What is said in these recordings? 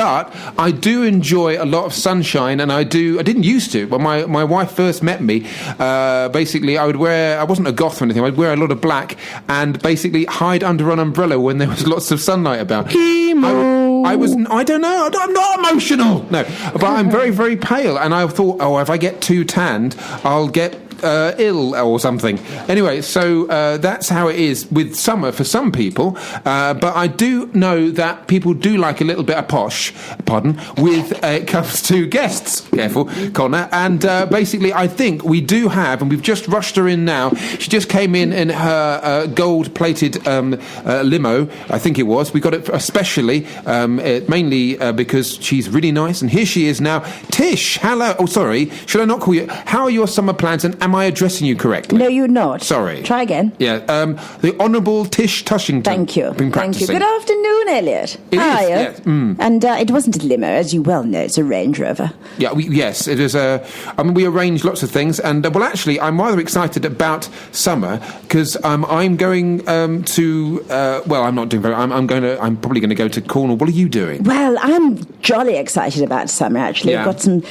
But I do enjoy a lot of sunshine, and I didn't used to. When my wife first met me, basically I wasn't a goth or anything, I'd wear a lot of black and basically hide under an umbrella when there was lots of sunlight about. I don't know, I'm not emotional. No, but I'm very, very pale, and I thought, if I get too tanned, I'll get ill or something. Anyway, so that's how it is with summer for some people. But I do know that people do like a little bit of posh, with it comes to guests. Careful, Connor. And basically, I think we do have, and we've just rushed her in now. She just came in her gold-plated limo, I think it was. We got it especially, mainly because she's really nice. And here she is now. Tish, hello. Oh, sorry. Should I not call you? How are your summer plans? And am I addressing you correctly? No, you're not. Sorry. Try again. Yeah, the Honourable Tish Tushington. Thank you. Been practicing. Thank you. Good afternoon, Elliot. How are you? Yes. Mm. And it wasn't a limo, as you well know. It's a Range Rover. Yeah, yes, it is we arranged lots of things, and well, actually, I'm rather excited about summer because I'm going to. I'm not doing very. I'm probably going to go to Cornwall. What are you doing? Well, I'm jolly excited about summer. Actually, I've got some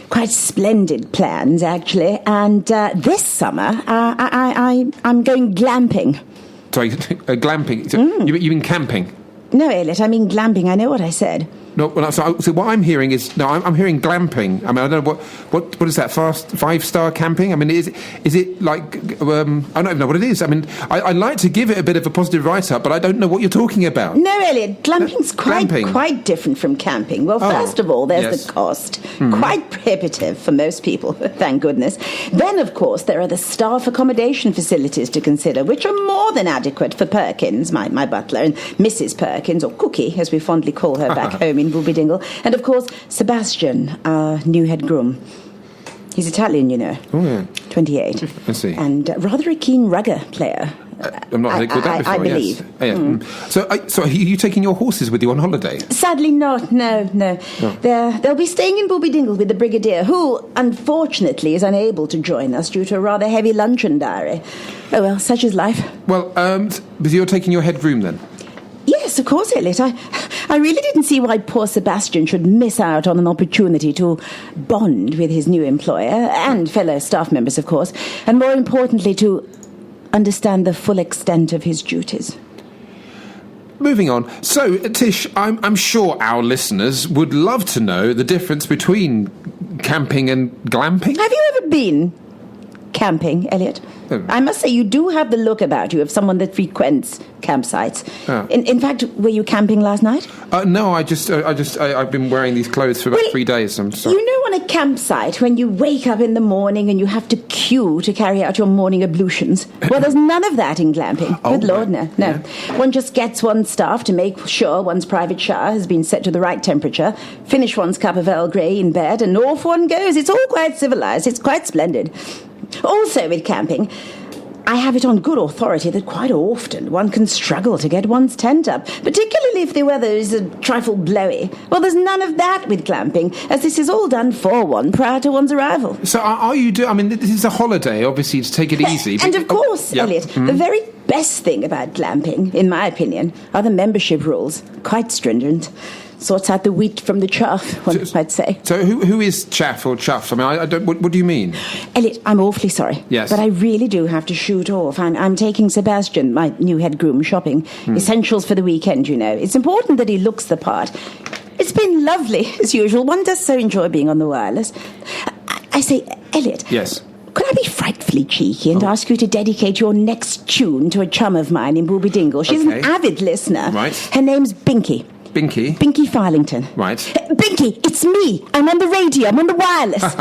quite splendid plans, actually, and this summer I'm going glamping. Sorry, glamping. So you mean camping? No, Elliot, I mean glamping. I know what I said. No, well, so what I'm hearing is I'm hearing glamping. I mean, I don't know what is that? 5-star camping? I mean, is it like I don't even know what it is. I mean, I'd like to give it a bit of a positive write-up, but I don't know what you're talking about. No, Elliot, glamping's quite different from camping. Well, first of all, there's the cost, quite prohibitive for most people, thank goodness. Then, of course, there are the staff accommodation facilities to consider, which are more than adequate for Perkins, my butler, and Mrs. Perkins, or Cookie, as we fondly call her back home in Booby Dingle, and of course Sebastian, our new head groom. He's Italian, you know. Oh, yeah. 28. I see. And rather a keen rugger player. I'm not heard that before. I believe. Yes. So are you taking your horses with you on holiday? Sadly not. No. They'll be staying in Booby Dingle with the Brigadier, who unfortunately is unable to join us due to a rather heavy luncheon diary. Oh well, such is life. Well, but you're taking your head groom then? Yes, of course, Elliot. I really didn't see why poor Sebastian should miss out on an opportunity to bond with his new employer and fellow staff members, of course, and more importantly, to understand the full extent of his duties. Moving on. So, Tish, I'm sure our listeners would love to know the difference between camping and glamping. Have you ever been camping, Elliot? I must say, you do have the look about you of someone that frequents campsites. Oh. In fact, were you camping last night? No, I've been wearing these clothes for about 3 days. I'm sorry. You know, on a campsite, when you wake up in the morning and you have to queue to carry out your morning ablutions, well, there's none of that in glamping. Good Lord, no. Yeah. One just gets one's staff to make sure one's private shower has been set to the right temperature, finish one's cup of Earl Grey in bed, and off one goes. It's all quite civilised. It's quite splendid. Also with camping, I have it on good authority that quite often one can struggle to get one's tent up, particularly if the weather is a trifle blowy. Well, there's none of that with glamping, as this is all done for one prior to one's arrival. So are you I mean, this is a holiday, obviously, to take it easy. And of course, Elliot, the very best thing about glamping, in my opinion, are the membership rules. Quite stringent. Sorts out the wheat from the chaff, one might say. So who is chaff or chuff? I mean, I don't. What do you mean? Elliot, I'm awfully sorry. Yes. But I really do have to shoot off. I'm taking Sebastian, my new head groom, shopping. Essentials for the weekend, you know. It's important that he looks the part. It's been lovely, as usual. One does so enjoy being on the wireless. I say, Elliot. Yes. Could I be frightfully cheeky and ask you to dedicate your next tune to a chum of mine in Booby Dingle? She's an avid listener. Right. Her name's Binky. Binky? Binky Farlington. Right. Binky, it's me. I'm on the radio. I'm on the wireless.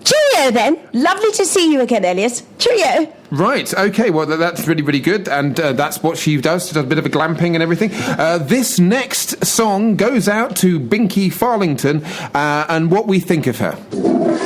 Cheerio, then. Lovely to see you again, Elias. Cheerio. Right, OK, well, that's really, really good, and that's what she does. She does a bit of a glamping and everything. This next song goes out to Binky Farlington, and what we think of her.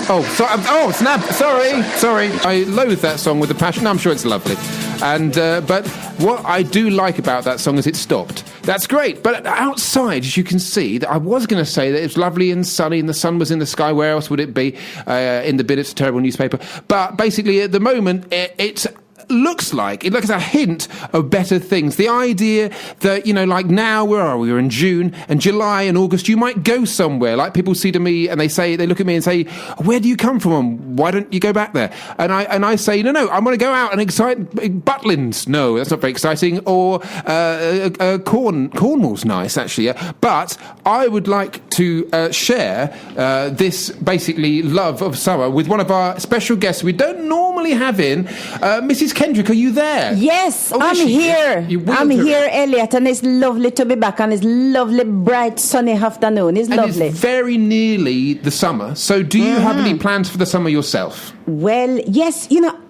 Snap! Sorry. I loathe that song with a passion. I'm sure it's lovely. And but what I do like about that song is it stopped. That's great. But outside, as you can see, that I was going to say that it's lovely and sunny and the sun was in the sky. Where else would it be? In the bit, it's a terrible newspaper. But basically, at the moment, it's looks like. It looks a hint of better things. The idea that, like now, where are we? We're in June and July and August. You might go somewhere. Like people see to me and they look at me and say, where do you come from? Why don't you go back there? And I say, no, I'm going to go out and excite Butlins. No, that's not very exciting. Or Cornwall's nice, actually. Yeah. But I would like to share this basically love of summer with one of our special guests we don't normally have in. Mrs. Kendrick, are you there? Yes, I'm here. I'm here, Elliot, and it's lovely to be back on this lovely, bright, sunny afternoon. It's lovely. It's very nearly the summer. So do you have any plans for the summer yourself? Well, yes,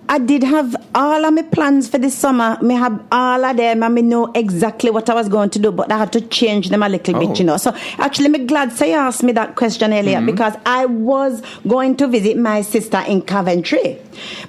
I did have all of my plans for this summer. I have all of them and I know exactly what I was going to do, but I had to change them a little bit, So actually, I'm glad you asked me that question earlier because I was going to visit my sister in Coventry,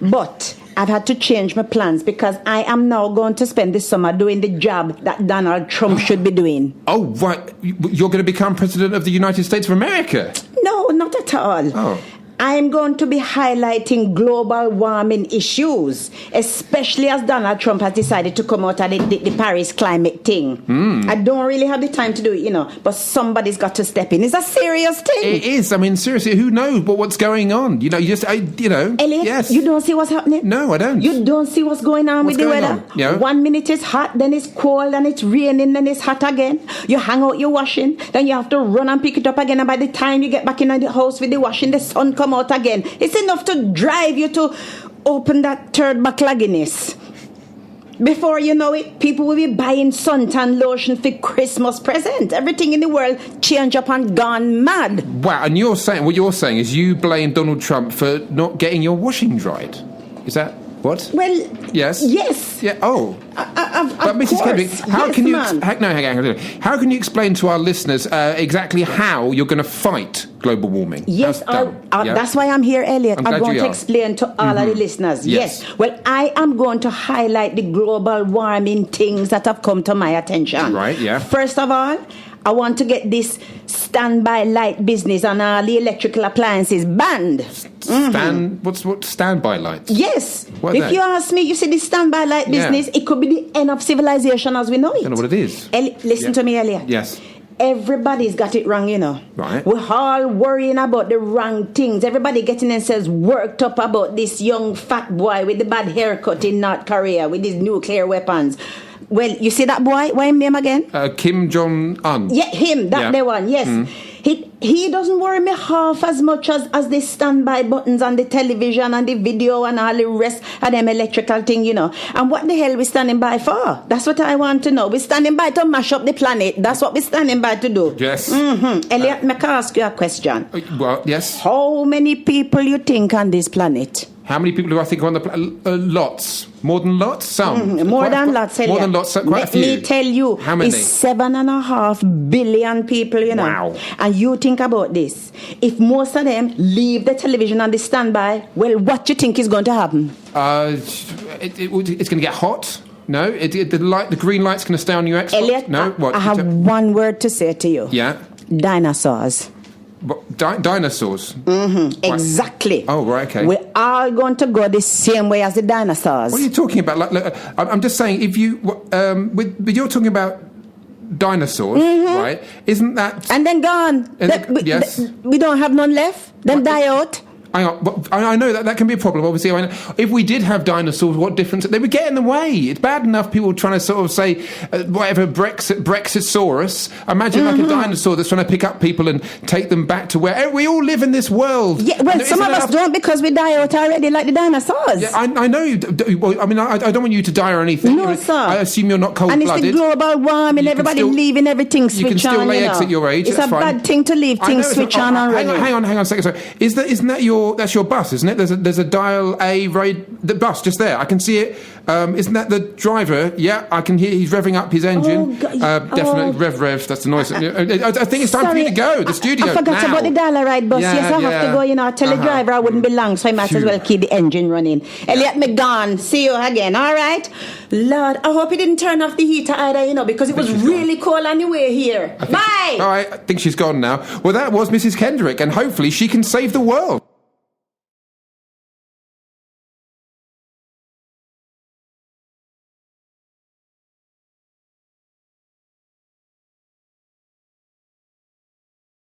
but I've had to change my plans because I am now going to spend this summer doing the job that Donald Trump should be doing. Oh, right. You're going to become president of the United States of America? No, not at all. Oh. I'm going to be highlighting global warming issues, especially as Donald Trump has decided to come out of the Paris climate thing. I don't really have the time to do it, but somebody's got to step in. It's a serious thing. It is. I mean, seriously, who knows what's going on? Elliot, yes. You don't see what's happening? No, I don't. You don't see what's going on with the weather? Yeah. 1 minute it's hot, then it's cold, then it's raining, then it's hot again. You hang out your washing, then you have to run and pick it up again, and by the time you get back in the house with the washing, the sun come out again. It's enough to drive you to open that third bottle of Guinness. Before you know it, people will be buying suntan lotion for Christmas present. Everything in the world changed up and gone mad. Wow, and what you're saying is you blame Donald Trump for not getting your washing dried. Is that what? Well, yes. Yeah. Oh. But Mrs. Kendrick, how can you? Hang on. How can you explain to our listeners exactly how you're going to fight global warming? Yes, that's why I'm here, Elliot. I'm going to explain to all of the listeners. Yes. Well, I am going to highlight the global warming things that have come to my attention. Right. Yeah. First of all, I want to get this standby light business on all the electrical appliances banned. What's standby lights? Yes. What if you ask me, you see this standby light business, it could be the end of civilization as we know it. I don't know what it is. Listen to me, Elliot. Yes. Everybody's got it wrong, Right. We're all worrying about the wrong things. Everybody getting themselves worked up about this young fat boy with the bad haircut in North Korea with his nuclear weapons. Well, you see that boy? What's his name again? Kim Jong-un. Yeah, him. The one. Yes. He doesn't worry me half as much as the standby buttons on the television and the video and all the rest of them electrical thing, And what the hell we standing by for? That's what I want to know. We're standing by to mash up the planet. That's what we're standing by to do. Yes. Elliot, may I ask you a question? Well, yes. How many people you think on this planet? How many people do I think are on the planet? Lots. More than lots? Some. More than lots, Elliot. More than lots, quite a few. Let me tell you. How many? It's 7.5 billion people, Wow. And you think about this. If most of them leave the television on the standby, well, what do you think is going to happen? It's going to get hot. No? The green light's going to stay on your Xbox? Elliot, no? What? I have one word to say to you. Yeah? Dinosaurs. Dinosaurs? Exactly. Oh, right, okay. We're all going to go the same way as the dinosaurs. What are you talking about? I'm just saying, if you... you're talking about dinosaurs, right? Isn't that... And then gone. Yes. We don't have none left. Then die out. Hang on, I know that can be a problem, obviously. I mean, if we did have dinosaurs, what difference? They would get in the way. It's bad enough people trying to sort of say, whatever, Brexitosaurus. Imagine like a dinosaur that's trying to pick up people and take them back to where... We all live in this world. Yeah, well, some of us don't because we die out already like the dinosaurs. Yeah, I know you... Well, I mean, I don't want you to die or anything. No, sir. I assume you're not cold-blooded. And it's the global warming, everybody leaving everything switch on. You can still lay eggs at your age. It's a bad thing to leave things switch on and running. Hang on a second. Sorry. Isn't that your bus, isn't it? There's a dial A the bus just there. I can see it. Isn't that the driver? Yeah, I can hear he's revving up his engine. Definitely rev. That's the noise. I think it's time for you to go. The studio. I forgot about the dial-a-ride bus. Yes, I have to go. I tell the driver I wouldn't be long, so I might as well keep the engine running. Elliot, me gone. See you again. All right, Lord. I hope he didn't turn off the heater either. Because it was really cold on the way here. Bye. All right, I think she's gone now. Well, that was Mrs. Kendrick, and hopefully she can save the world.